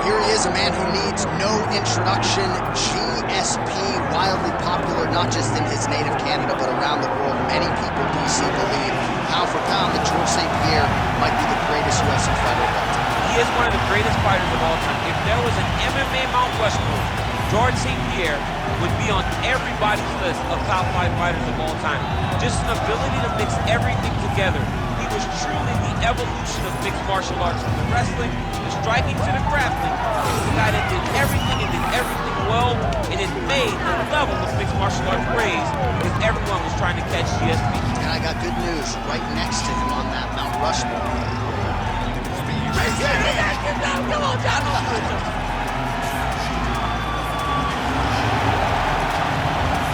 Here he is, a man who needs no introduction. GSP, wildly popular, not just in his native Canada, but around the world. Many people, DC, believe, pound for pound, that Georges St-Pierre might be the greatest UFC fighter of all time. He is one of the greatest fighters of all time. If there was an MMA Mount Rushmore, Georges St-Pierre would be on everybody's list of top 5 fighters of all time. Just an ability to mix everything together. He was truly the evolution of mixed martial arts, from the wrestling, the striking, to the grappling. He was the guy that did everything and did everything well, and it made the level of mixed martial arts raise because everyone was trying to catch GSP. And I got good news right next to him on that Mount Rushmore.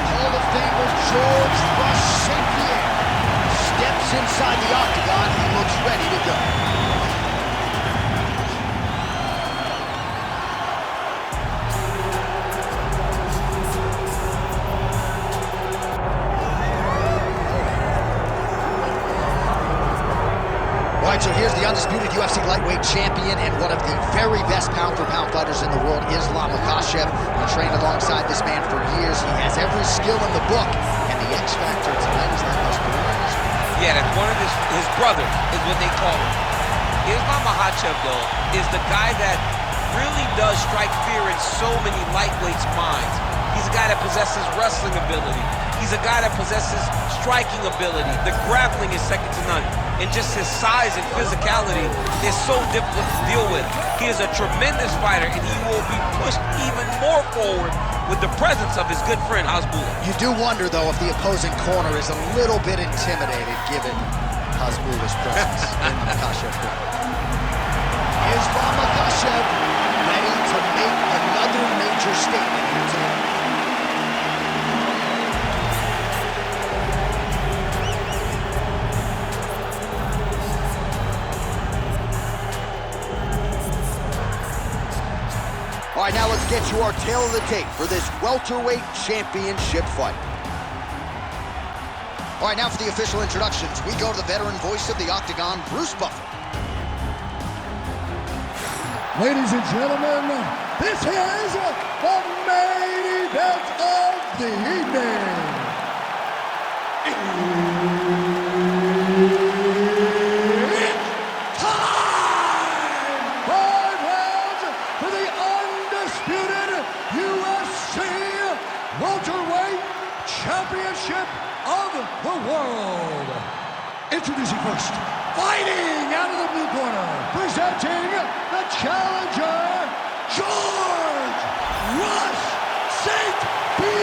Hall of Famer Georges Rush St-Pierre steps inside the octagon. He looks ready to go. All right, so here's the undisputed UFC lightweight champion and one of the very best pound-for-pound fighters in the world, Islam Makhachev. He trained alongside this man for years. He has every skill in the book, and the X factor tonight is that most important. Yeah, that's one of his brothers, is what they call him. Islam Makhachev, though, is the guy that really does strike fear in so many lightweights' minds. He's a guy that possesses wrestling ability. He's a guy that possesses striking ability. The grappling is second to none. And just his size and physicality is so difficult to deal with. He is a tremendous fighter, and he will be pushed even more forward with the presence of his good friend, Hasbulla. You do wonder, though, if the opposing corner is a little bit intimidated, given Hasbulla's presence in the Makhachev corner. Islam Makhachev ready to make another major statement here tonight. All right, now let's get you our tail of the tape for this welterweight championship fight. All right, now for the official introductions, we go to the veteran voice of the Octagon, Bruce Buffer. Ladies and gentlemen, this is the main event of the evening. It's time! 5 rounds for the undisputed UFC welterweight championship of the world. Introducing first, fighting out of the blue corner, presenting the challenger, Georges Rush St-Pierre.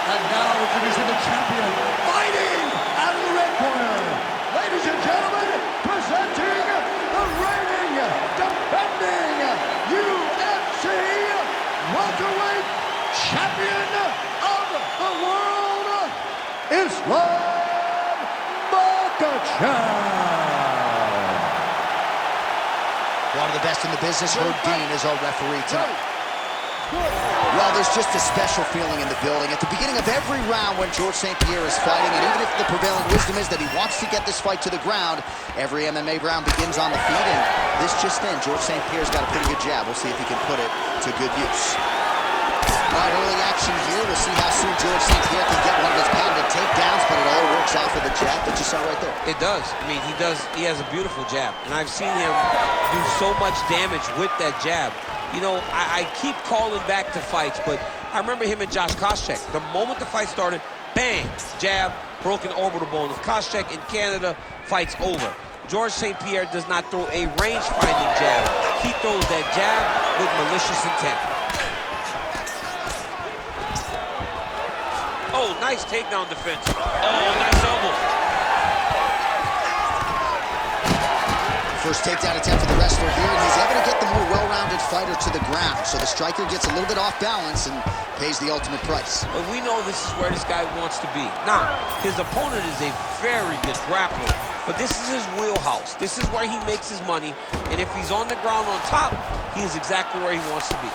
And now introducing the champion, fighting out of the red corner. Ladies and gentlemen, presenting the reigning, defending UFC welterweight champion of the world, Islam Makhachev. One of the best in the business, Herb Dean is our referee tonight. Well, there's just a special feeling in the building. At the beginning of every round when Georges St-Pierre is fighting, and even if the prevailing wisdom is that he wants to get this fight to the ground, every MMA round begins on the feet, and this just in, Georges St-Pierre's got a pretty good jab. We'll see if he can put it to good use. All right, early action here. We'll see how soon Georges St-Pierre can get one of his patented takedowns, but it all works out for the jab that you saw right there. It does. I mean, he has a beautiful jab, and I've seen him do so much damage with that jab. You know, I keep calling back to fights, but I remember him and Josh Koscheck. The moment the fight started, bang, jab, broken orbital bone. If Koscheck in Canada, fight's over. Georges St-Pierre does not throw a range-finding jab. He throws that jab with malicious intent. Oh, nice takedown defense. Oh, nice elbow. First takedown attempt for the wrestler here, and he's able to get the more well-rounded fighter to the ground. So the striker gets a little bit off balance and pays the ultimate price. But we know this is where this guy wants to be. Now, his opponent is a very good grappler, but this is his wheelhouse. This is where he makes his money, and if he's on the ground on top, he is exactly where he wants to be.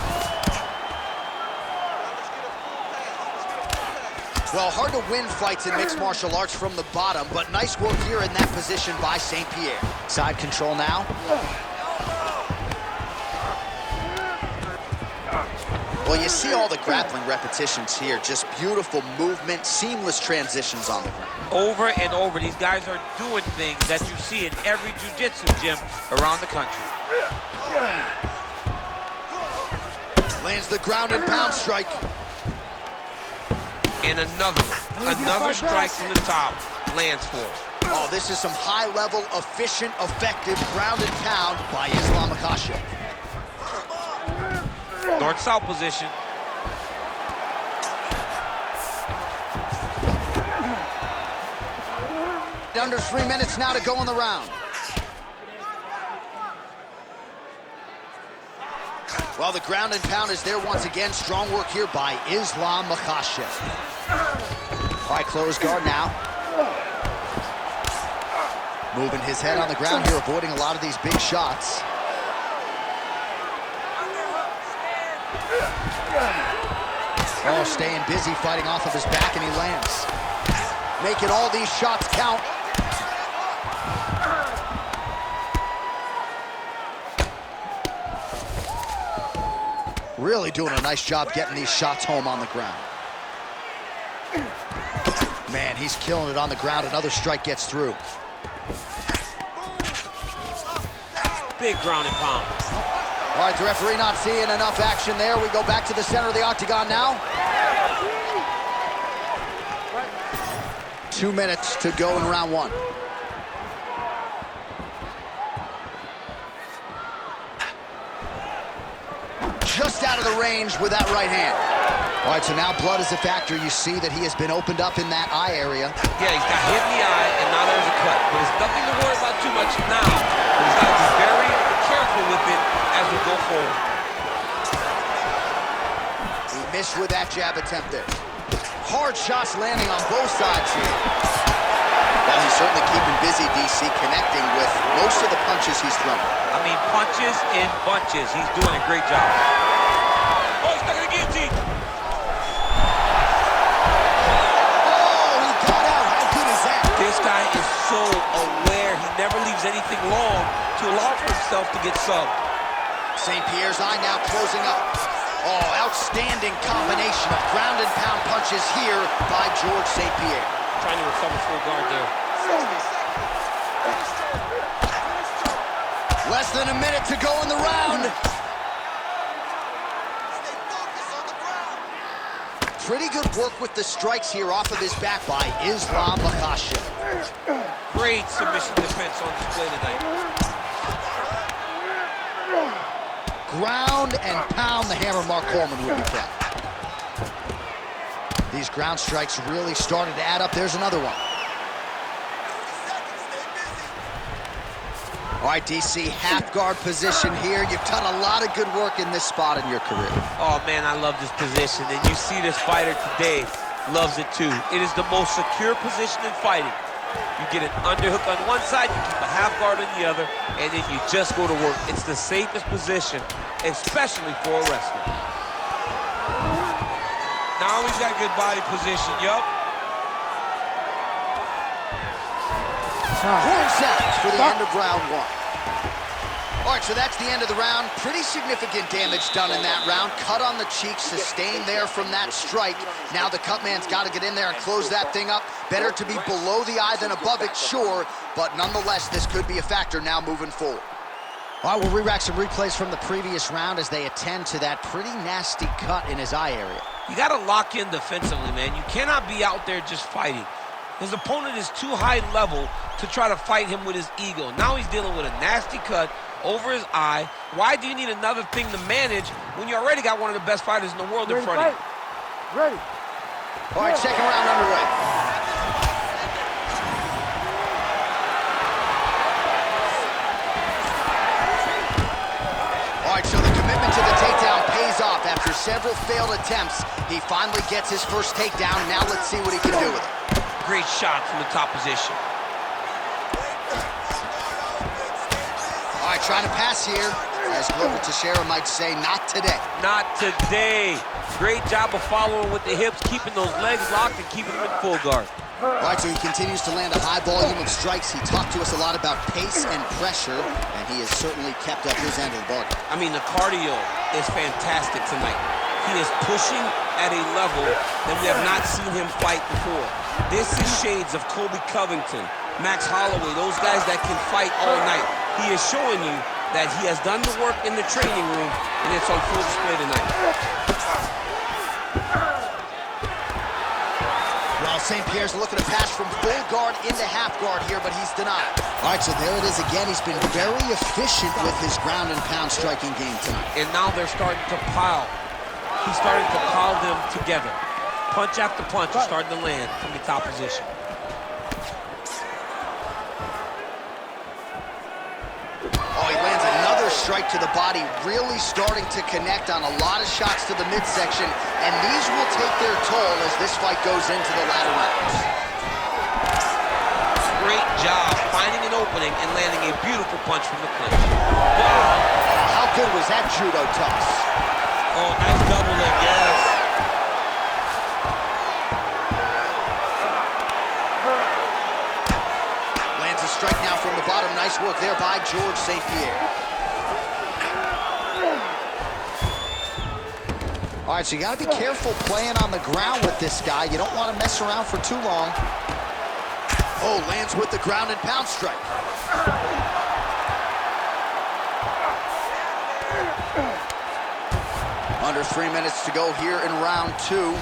Well, hard to win fights in mixed martial arts from the bottom, but nice work here in that position by St-Pierre. Side control now. Well, you see all the grappling repetitions here. Just beautiful movement, seamless transitions on the ground. Over and over, these guys are doing things that you see in every jiu-jitsu gym around the country. Lands the ground and pound strike. And another strike from the top lands for him. Oh, this is some high-level, efficient, effective ground and pound by Islam Makhachev. North-south position. Under 3 minutes now to go in the round. Well, the ground and pound is there once again. Strong work here by Islam Makhachev. All right, close guard now. Moving his head on the ground here, avoiding a lot of these big shots. Oh, staying busy, fighting off of his back, and he lands. Making all these shots count. Really doing a nice job getting these shots home on the ground. Man, he's killing it on the ground. Another strike gets through. Big ground and pound. All right, the referee not seeing enough action there. We go back to the center of the octagon now. 2 minutes to go in round one. Just out of the range with that right hand. All right, so now blood is a factor. You see that he has been opened up in that eye area. Yeah, he's got hit in the eye, and now there's a cut. But it's nothing to worry about too much now. But he's got to be very careful with it as we go forward. He missed with that jab attempt there. Hard shots landing on both sides here. Well, he's certainly keeping busy, DC, connecting with most of the punches he's thrown. I mean, punches in bunches. He's doing a great job. Oh, he's stuck in the guillotine. Oh, he got out. How good is that? This guy is so aware. He never leaves anything long to allow for himself to get subbed. St-Pierre's eye now closing up. Oh, outstanding combination of ground and pound punches here by George St-Pierre. Trying to recover full guard there. Less than a minute to go in the round. Pretty good work with the strikes here off of his back by Islam Makhachev. Great submission defense on display tonight. Ground and pound, the hammer Mark Coleman would be proud. These ground strikes really started to add up. There's another one. All right, DC, half guard position here. You've done a lot of good work in this spot in your career. Oh, man, I love this position. And you see this fighter today loves it, too. It is the most secure position in fighting. You get an underhook on one side, you keep a half guard on the other, and then you just go to work. It's the safest position, especially for a wrestler. Now he's got good body position, yup. Horn sounds for the end of round one. All right, so that's the end of the round. Pretty significant damage done in that round. Cut on the cheek, sustained there from that strike. Now the cut man's got to get in there and close that thing up. Better to be below the eye than above it, sure, but nonetheless, this could be a factor now moving forward. All right, we'll re-rack some replays from the previous round as they attend to that pretty nasty cut in his eye area. You got to lock in defensively, man. You cannot be out there just fighting. His opponent is too high level to try to fight him with his ego. Now he's dealing with a nasty cut over his eye. Why do you need another thing to manage when you already got one of the best fighters in the world in front of you? Ready. All right, second round underway. All right, so the commitment to the takedown pays off. After several failed attempts, he finally gets his first takedown. Now let's see what he can do with it. Great shot from the top position. All right, trying to pass here. As Glover Teixeira might say, not today. Not today. Great job of following with the hips, keeping those legs locked and keeping them in full guard. All right, so he continues to land a high volume of strikes. He talked to us a lot about pace and pressure, and he has certainly kept up his end of the bargain. I mean, the cardio is fantastic tonight. He is pushing at a level that we have not seen him fight before. This is shades of Colby Covington, Max Holloway, those guys that can fight all night. He is showing you that he has done the work in the training room, and it's on full display tonight. Well, St-Pierre's looking to pass from full guard into half guard here, but he's denied. All right, so there it is again. He's been very efficient with his ground and pound striking game tonight. And now they're starting to pile. He's starting to pile them together. Punch after punch is starting to land from the top position. Oh, he lands another strike to the body, really starting to connect on a lot of shots to the midsection, and these will take their toll as this fight goes into the latter rounds. Great job finding an opening and landing a beautiful punch from the clinch. Wow. How good was that judo toss? Oh, nice double leg, yes. Lands a strike now from the bottom. Nice work there by George St-Pierre. All right, so you got to be careful playing on the ground with this guy. You don't want to mess around for too long. Oh, lands with the ground and pound strike. Under 3 minutes to go here in round 2.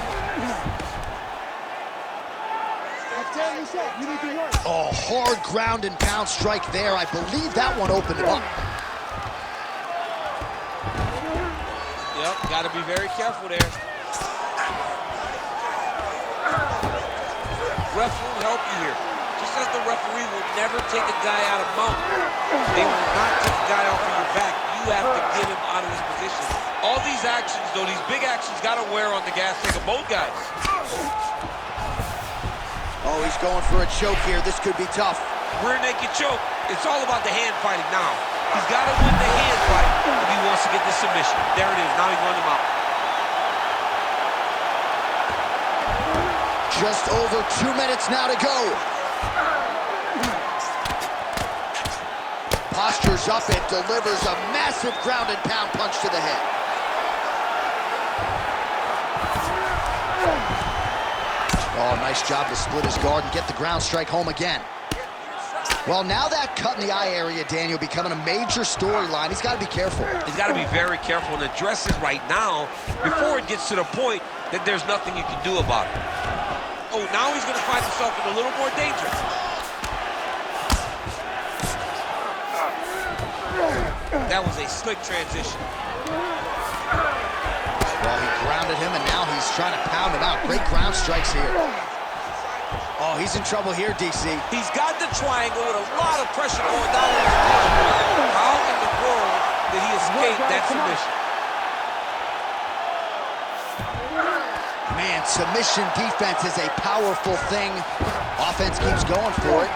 Oh, hard ground and pound strike there. I believe that one opened him up. Yep, got to be very careful there. Ref will help you here. Just as the referee will never take a guy out of mount, they will not take a guy off of your back. You have to get him out of this position. All these actions, though, these big actions, got to wear on the gas tank of both guys. Oh, he's going for a choke here. This could be tough. Rear naked choke. It's all about the hand fighting now. He's got to win the hand fight if he wants to get this submission. There it is. Now he's running him out. Just over 2 minutes now to go. Postures up and delivers a massive ground and pound punch to the head. Oh, nice job to split his guard and get the ground strike home again. Well, now that cut in the eye area, Daniel, becoming a major storyline. He's got to be careful. He's got to be very careful and address it right now before it gets to the point that there's nothing you can do about it. Oh, now he's going to find himself in a little more danger. That was a slick transition. Well, he grounded him, and now he's trying to pound him out. Great ground strikes here. Oh, he's in trouble here, DC. He's got the triangle with a lot of pressure going down on his punch. How in the world did he escape that submission? Man, submission defense is a powerful thing. Offense keeps going for it.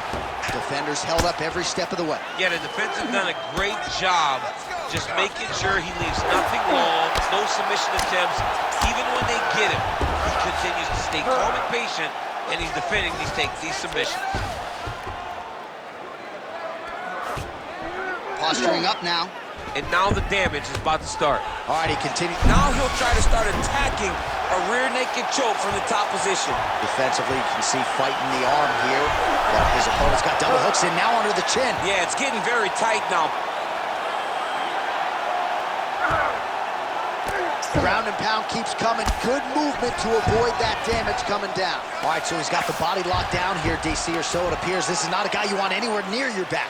Defenders held up every step of the way. Yeah, the defense have done a great job just making sure he leaves nothing long, no submission attempts. Even when they get him, he continues to stay calm and patient, and he's defending these submissions. Posturing up now. And now the damage is about to start. All right, he continues. Now he'll try to start attacking a rear naked choke from the top position. Defensively, you can see fighting the arm here. But his opponent's got double hooks in, now under the chin. Yeah, it's getting very tight now. Ground and pound keeps coming. Good movement to avoid that damage coming down. All right, so he's got the body locked down here, DC, or so it appears. This is not a guy you want anywhere near your back.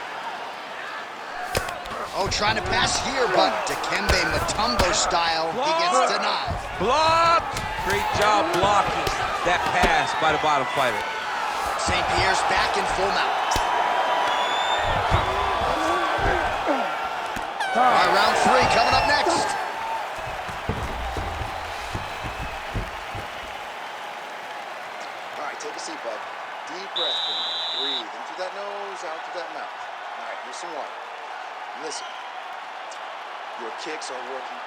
Oh, trying to pass here, but Dikembe Mutombo style, he gets denied. Blocked! Great job blocking that pass by the bottom fighter. St-Pierre's back in full mount. All right, round 3 coming up next. All right, take a seat, bud. Deep breath in. Breathe in through that nose, out through that mouth. All right, here's some water. Listen, Your kicks are working.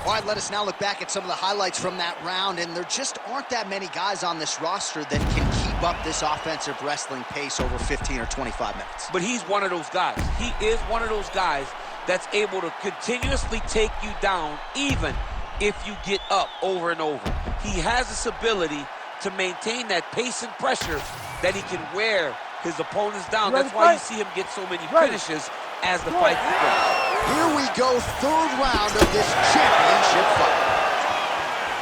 All right, let us now look back at some of the highlights from that round, and there just aren't that many guys on this roster that can keep up this offensive wrestling pace over 15 or 25 minutes. But he's one of those guys. He is one of those guys that's able to continuously take you down even if you get up over and over. He has this ability to maintain that pace and pressure that he can wear his opponents down. That's why you see him get so many finishes as the fight progresses. Here we go, third round of this championship fight.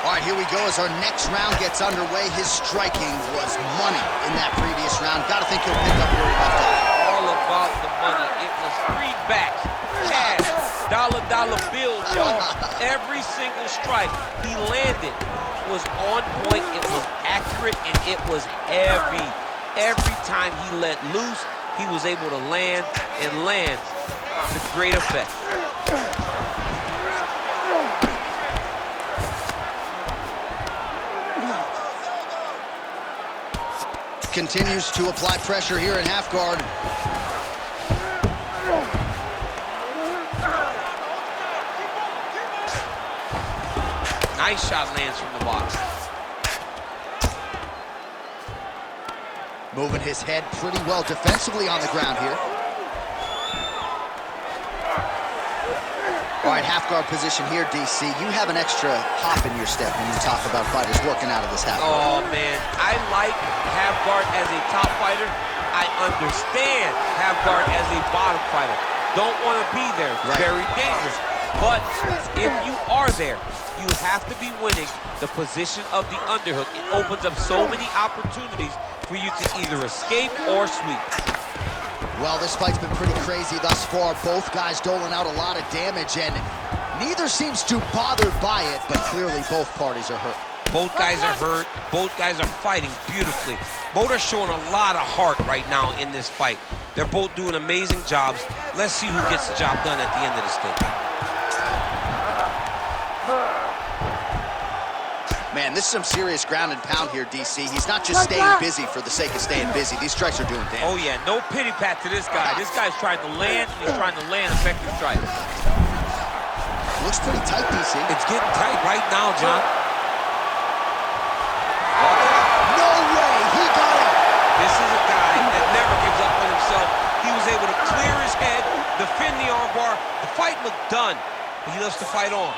All right, here we go as our next round gets underway. His striking was money in that previous round. Got to think he'll pick up where he left off. All about the money. It was greenbacks, cash, dollar bills, y'all. Every single strike he landed was on point. It was accurate, and it was heavy. Every time he let loose, he was able to land to great effect. Continues to apply pressure here in half guard. Nice shot lands from the bottom. Moving his head pretty well defensively on the ground here. All right, half guard position here, DC. You have an extra hop in your step when you talk about fighters working out of this half guard. Oh, man. I like half guard as a top fighter. I understand half guard as a bottom fighter. Don't want to be there. Right. Very dangerous. But if you are there, you have to be winning the position of the underhook. It opens up so many opportunities for you to either escape or sweep. Well, this fight's been pretty crazy thus far. Both guys doling out a lot of damage, and neither seems too bothered by it, but clearly both parties are hurt. Both guys are hurt. Both guys are fighting beautifully. Both are showing a lot of heart right now in this fight. They're both doing amazing jobs. Let's see who gets the job done at the end of the stick. Man, this is some serious ground and pound here, DC. He's not just staying busy for the sake of staying busy. These strikes are doing damage. Oh, yeah. No pity pat to this guy. This guy's trying to land, and he's trying to land effective strikes. Looks pretty tight, DC. It's getting tight right now, John. No way! He got it! This is a guy that never gives up on himself. He was able to clear his head, defend the armbar. The fight looked done, but he loves to fight on.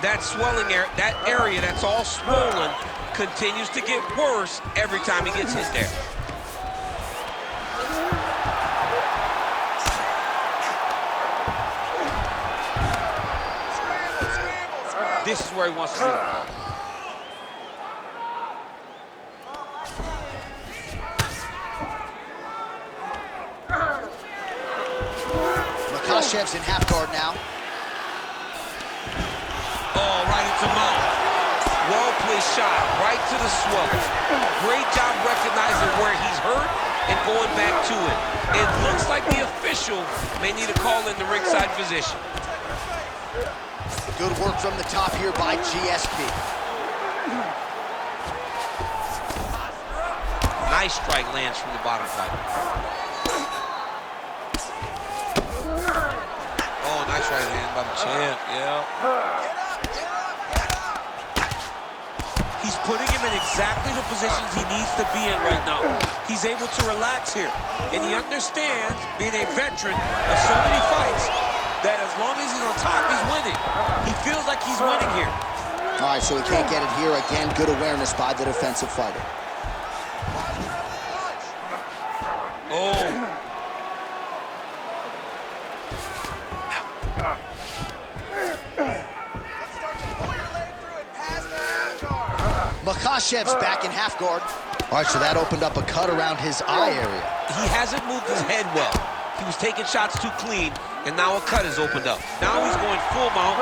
That swelling area, that area that's all swollen, continues to get worse every time he gets hit there. This is where he wants to be. Makhachev's in half guard now. Oh, right into mouth. Well-placed shot, right to the swelling. Great job recognizing where he's hurt and going back to it. It looks like the official may need to call in the ringside physician. Good work from the top here by GSP. Nice strike lands from the bottom fighter. Oh, nice right hand by the champ, yeah. He's putting him in exactly the positions he needs to be in right now. He's able to relax here. And he understands, being a veteran of so many fights, that as long as he's on top, he's winning. He feels like he's winning here. All right, so he can't get it here. Again, good awareness by the defensive fighter. Oh. Makhachev's back in half guard. All right, so that opened up a cut around his eye area. He hasn't moved his head well. He was taking shots too clean, and now a cut has opened up. Now he's going full mount.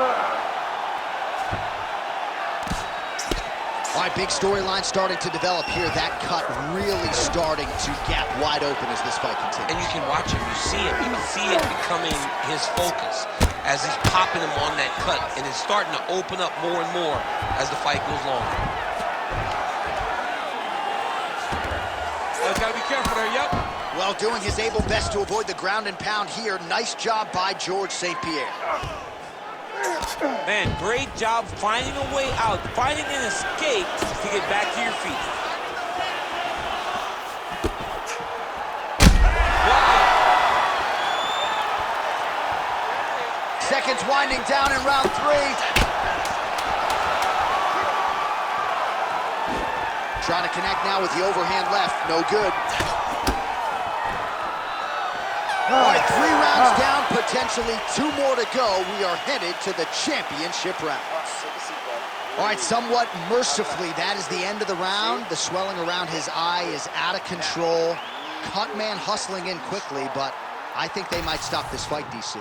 All right, big storyline starting to develop here. That cut really starting to gap wide open as this fight continues. And you can watch him, you see it. You can see it becoming his focus as he's popping him on that cut, and it's starting to open up more and more as the fight goes longer. He's got to be careful there, yep. Well, doing his able best to avoid the ground and pound here. Nice job by George St-Pierre. Man, great job finding a way out, finding an escape to get back to your feet. Seconds winding down in round 3. Trying to connect now with the overhand left. No good. All right, 3 rounds down, potentially 2 more to go. We are headed to the championship rounds. All right, somewhat mercifully, that is the end of the round. The swelling around his eye is out of control. Cut man hustling in quickly, but I think they might stop this fight, DC.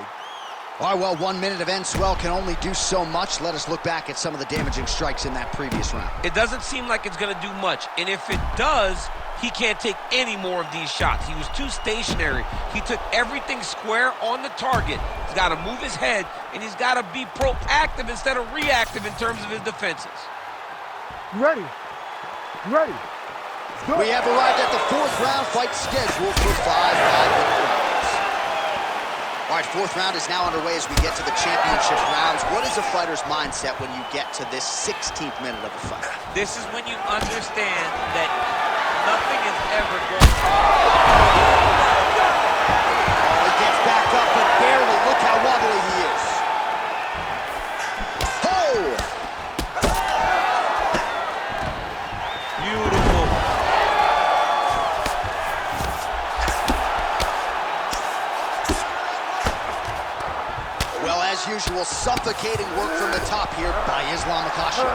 All right, well, 1 minute of end swell can only do so much. Let us look back at some of the damaging strikes in that previous round. It doesn't seem like it's going to do much, and if it does, he can't take any more of these shots. He was too stationary. He took everything square on the target. He's got to move his head, and he's got to be proactive instead of reactive in terms of his defenses. Ready. Ready. Go. We have arrived at the 4th round, fight scheduled for 5 5-minute rounds. All right, 4th round is now underway as we get to the championship rounds. What is a fighter's mindset when you get to this 16th minute of a fight? This is when you understand that nothing is ever going to... Oh, he gets back up, but barely. Look how wobbly he is. Oh! Beautiful. Well, as usual, suffocating work from the top here by Makhachev.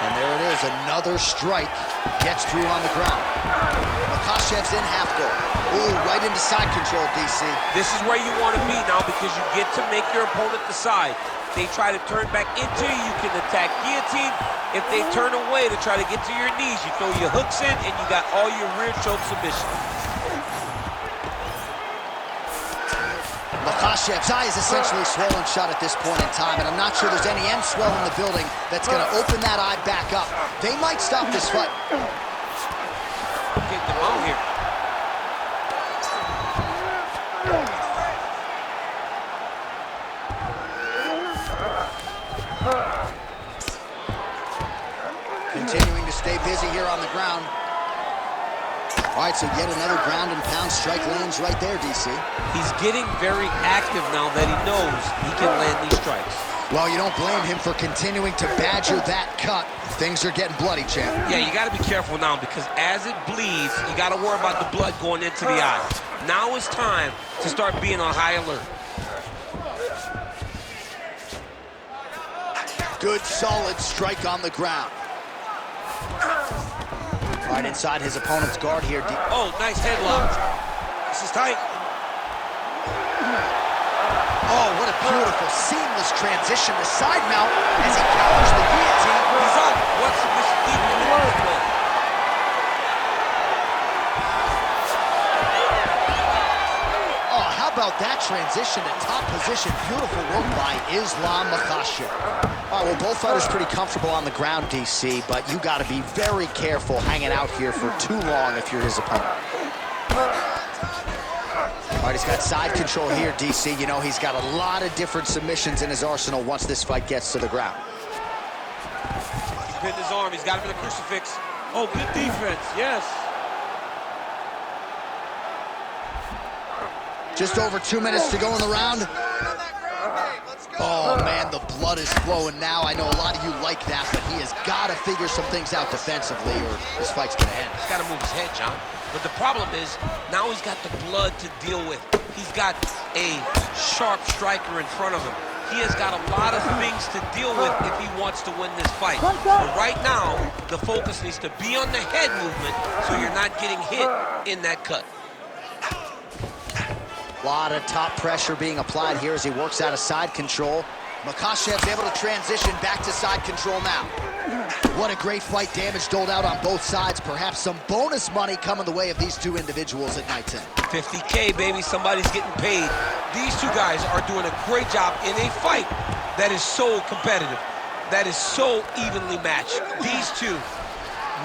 And there it is, another strike gets through on the ground. Makhachev's in half guard. Ooh, right into side control, DC. This is where you want to be now because you get to make your opponent decide. They try to turn back into you, you can attack guillotine. If they turn away to try to get to your knees, you throw your hooks in and you got all your rear choke submissions. Makhachev's eye is essentially swollen shut at this point in time, and I'm not sure there's any end swell in the building that's going to open that eye back up. They might stop this fight. Get them out here. Continuing to stay busy here on the ground. All right, so yet another ground and pound strike lands right there, DC. He's getting very active now that he knows he can land these strikes. Well, you don't blame him for continuing to badger that cut. Things are getting bloody, champ. Yeah, you got to be careful now because as it bleeds, you got to worry about the blood going into the eye. Now it's time to start being on high alert. Good, solid strike on the ground. Right inside his opponent's guard here. Oh, nice headlock. This is tight. Oh, what a beautiful, seamless transition to side mount as he counters the guillotine. He's up. What's the mission deep in the first play? Oh, how about that transition to top position? Beautiful work by Makhachev. All right, well, both fighters pretty comfortable on the ground, DC, but you got to be very careful hanging out here for too long if you're his opponent. All right, he's got side control here, DC. You know, he's got a lot of different submissions in his arsenal once this fight gets to the ground. He's pinned his arm. He's got him in a crucifix. Oh, good defense. Yes. Just over 2 minutes to go in the round. Oh, man, the blood is flowing now. I know a lot of you like that, but he has got to figure some things out defensively or this fight's going to end. He's got to move his head, John. But the problem is, now he's got the blood to deal with. He's got a sharp striker in front of him. He has got a lot of things to deal with if he wants to win this fight. But right now, the focus needs to be on the head movement so you're not getting hit in that cut. A lot of top pressure being applied here as he works out of side control. Makhachev's able to transition back to side control now. What a great fight. Damage doled out on both sides. Perhaps some bonus money coming the way of these two individuals at night 10. $50K, baby. Somebody's getting paid. These two guys are doing a great job in a fight that is so competitive. that is so evenly matched. These two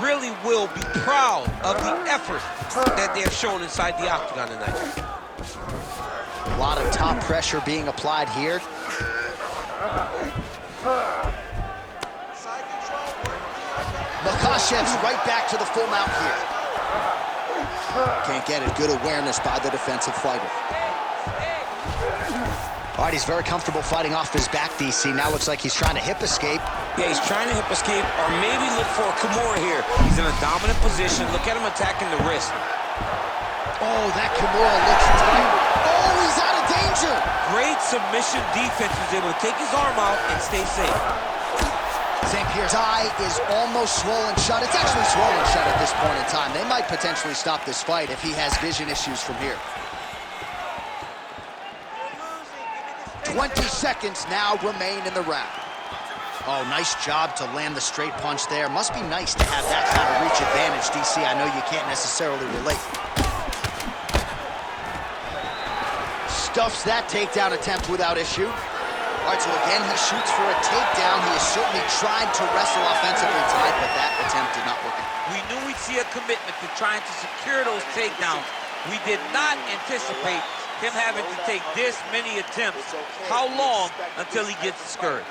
really will be proud of the effort that they have shown inside the octagon tonight. A lot of top pressure being applied here. Makhachev's right back to the full mount here. Can't get it. Good awareness by the defensive fighter. All right, he's very comfortable fighting off his back, DC. Now looks like he's trying to hip escape. Yeah, he's trying to hip escape or maybe look for a Kimura here. He's in a dominant position. Look at him attacking the wrist. Oh, that Kimura looks tight. Oh, he's out of danger. Great submission defense. He's able to take his arm out and stay safe. St-Pierre's eye is almost swollen shut. It's actually swollen shut at this point in time. They might potentially stop this fight if he has vision issues from here. 20 seconds now remain in the round. Oh, nice job to land the straight punch there. Must be nice to have that kind of reach advantage, DC. I know you can't necessarily relate. Stuffs that takedown attempt without issue. All right, so again, he shoots for a takedown. He has certainly tried to wrestle offensively tonight, but that attempt did not work out. We knew we'd see a commitment to trying to secure those takedowns. We did not anticipate him having to take this many attempts. How long until he gets discouraged?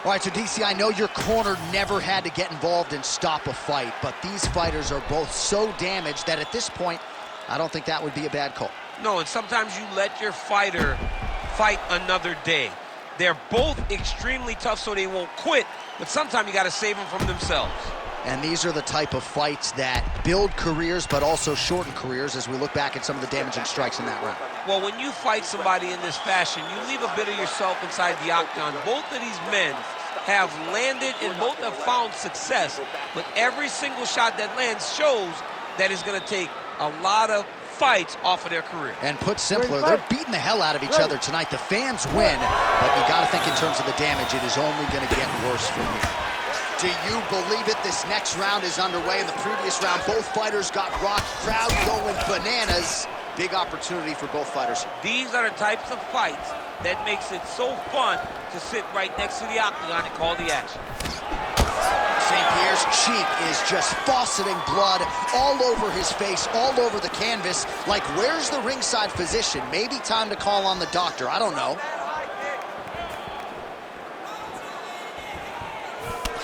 All right, so DC, I know your corner never had to get involved and stop a fight, but these fighters are both so damaged that at this point, I don't think that would be a bad call. No, and sometimes you let your fighter fight another day. They're both extremely tough, so they won't quit, but sometimes you got to save them from themselves. And these are the type of fights that build careers, but also shorten careers as we look back at some of the damaging strikes in that round. Well, when you fight somebody in this fashion, you leave a bit of yourself inside the octagon. Both of these men have landed and both have found success, but every single shot that lands shows that it's going to take a lot of fights off of their career. And put simpler, they're beating the hell out of each other tonight. The fans win, but you got to think in terms of the damage, it is only going to get worse from here. Do you believe it? This next round is underway. In the previous round, both fighters got rocked. Crowd going bananas. Big opportunity for both fighters. These are the types of fights that makes it so fun to sit right next to the octagon and call the action. St-Pierre's cheek is just fauceting blood all over his face, all over the canvas. Like, where's the ringside physician? Maybe time to call on the doctor. I don't know.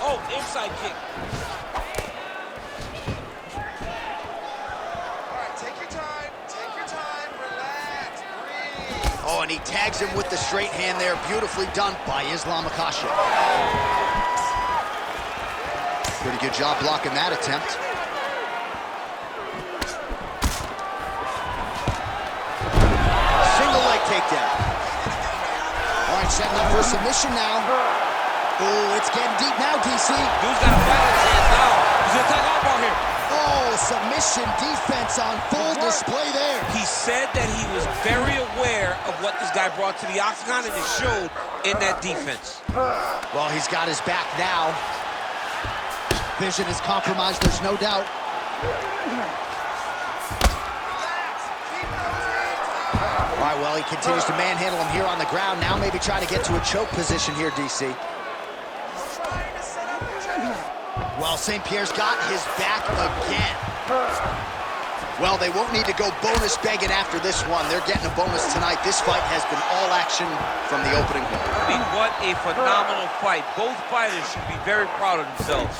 Oh, inside kick. All right, take your time, relax, breathe. Oh, and he tags him with the straight hand there. Beautifully done by Islam Makhachev. Pretty good job blocking that attempt. Single leg takedown. All right, setting up for a submission now. Oh, it's getting deep now, DC. Dude's got a fight in his hands now. He's gonna take off on here. Oh, submission defense on full display there. He said that he was very aware of what this guy brought to the octagon, and it showed in that defense. Well, he's got his back now. Vision is compromised, there's no doubt. All right, well, he continues to manhandle him here on the ground. Now maybe trying to get to a choke position here, DC. Well, St-Pierre's got his back again. Well, they won't need to go bonus begging after this one. They're getting a bonus tonight. This fight has been all action from the opening. I mean, what a phenomenal fight. Both fighters should be very proud of themselves.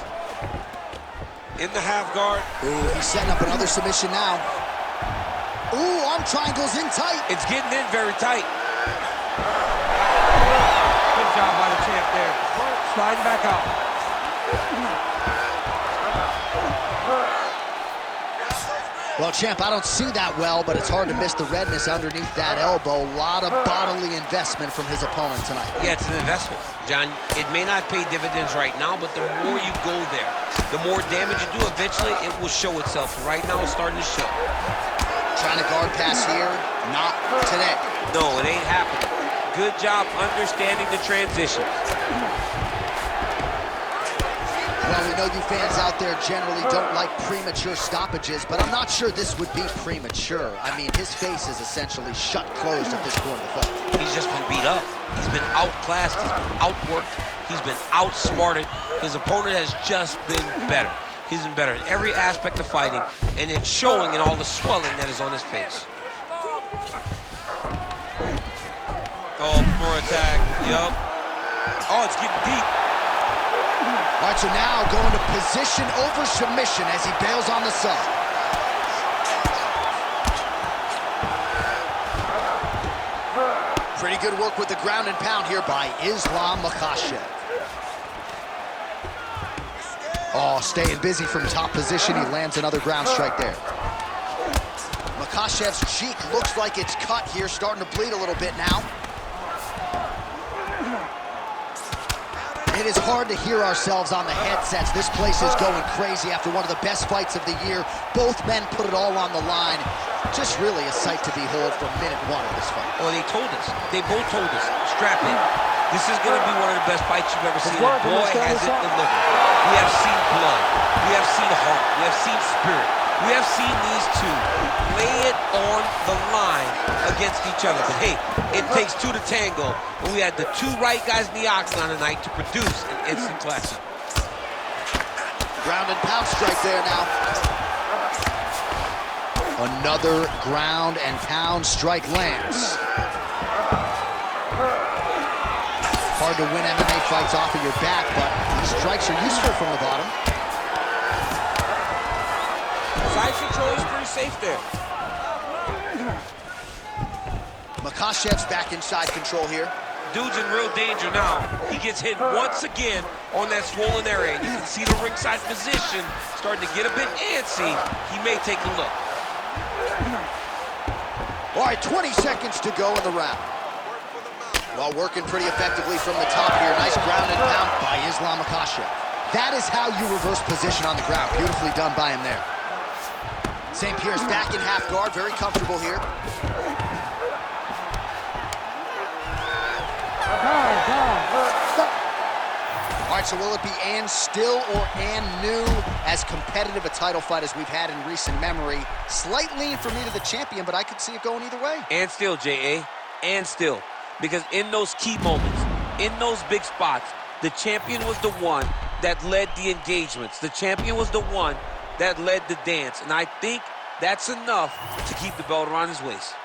In the half guard. Ooh, he's setting up another submission now. Ooh, arm triangles in tight. It's getting in very tight. Good job by the champ there. Sliding back out. Well, champ, I don't see that well, but it's hard to miss the redness underneath that elbow. A lot of bodily investment from his opponent tonight. Yeah, it's an investment, John. It may not pay dividends right now, but the more you go there, the more damage you do, eventually it will show itself. Right now, it's starting to show. Trying to guard pass here, not today. No, it ain't happening. Good job understanding the transition. Well, we know you fans out there generally don't like premature stoppages, but I'm not sure this would be premature. I mean, his face is essentially shut closed at this point of the fight. He's just been beat up. He's been outclassed. He's been outworked. He's been outsmarted. His opponent has just been better. He's been better in every aspect of fighting, and it's showing in all the swelling that is on his face. Oh, more attack. Yup. Oh, it's getting deep. All right, so now going to position over submission as he bails on the sub. Pretty good work with the ground and pound here by Islam Makhachev. Oh, staying busy from top position. He lands another ground strike there. Makhachev's cheek looks like it's cut here, starting to bleed a little bit now. It is hard to hear ourselves on the headsets. This place is going crazy after one of the best fights of the year. Both men put it all on the line. Just really a sight to behold from minute one of this fight. Oh, they told us. They both told us. Strap in. This is going to be one of the best fights you've ever seen. And boy, has it delivered. We have seen blood. We have seen heart. We have seen spirit. We have seen these two lay it on the line against each other. But hey, it takes two to tango. And we had the two right guys in the octagon tonight to produce an instant classic. Ground and pound strike there now. Another ground and pound strike lands. Hard to win MMA fights off of your back, but these strikes are useful from the bottom. Side control is pretty safe there. Makhachev's back inside control here. Dude's in real danger now. He gets hit once again on that swollen area. You can see the ringside position starting to get a bit antsy. He may take a look. All right, 20 seconds to go in the round. Well, working pretty effectively from the top here. Nice ground and pound by Islam Makhachev. That is how you reverse position on the ground. Beautifully done by him there. St-Pierre's back in half guard, very comfortable here. All right, so will it be and still or and new? As competitive a title fight as we've had in recent memory. Slight lean for me to the champion, but I could see it going either way. And still, J.A., and still. Because in those key moments, in those big spots, the champion was the one that led the engagements. The champion was the one that led the dance. And I think that's enough to keep the belt around his waist.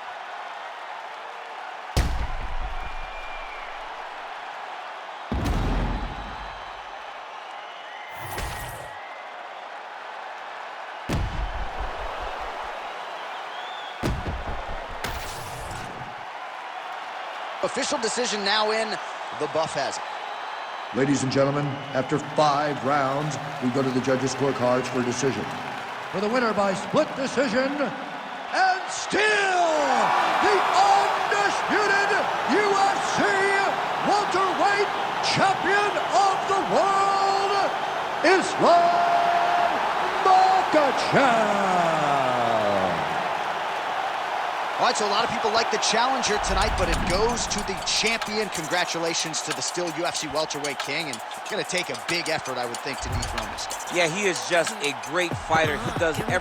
Official decision now in. The buff has it. Ladies and gentlemen, after 5 rounds, we go to the judges' scorecards for a decision. For the winner by split decision, and still the undisputed UFC welterweight champion of the world, Islam Makhachev. All right, so a lot of people like the challenger tonight, but it goes to the champion. Congratulations to the still UFC welterweight king, and it's going to take a big effort, I would think, to dethrone this guy. Yeah, he is just a great fighter. He does everything.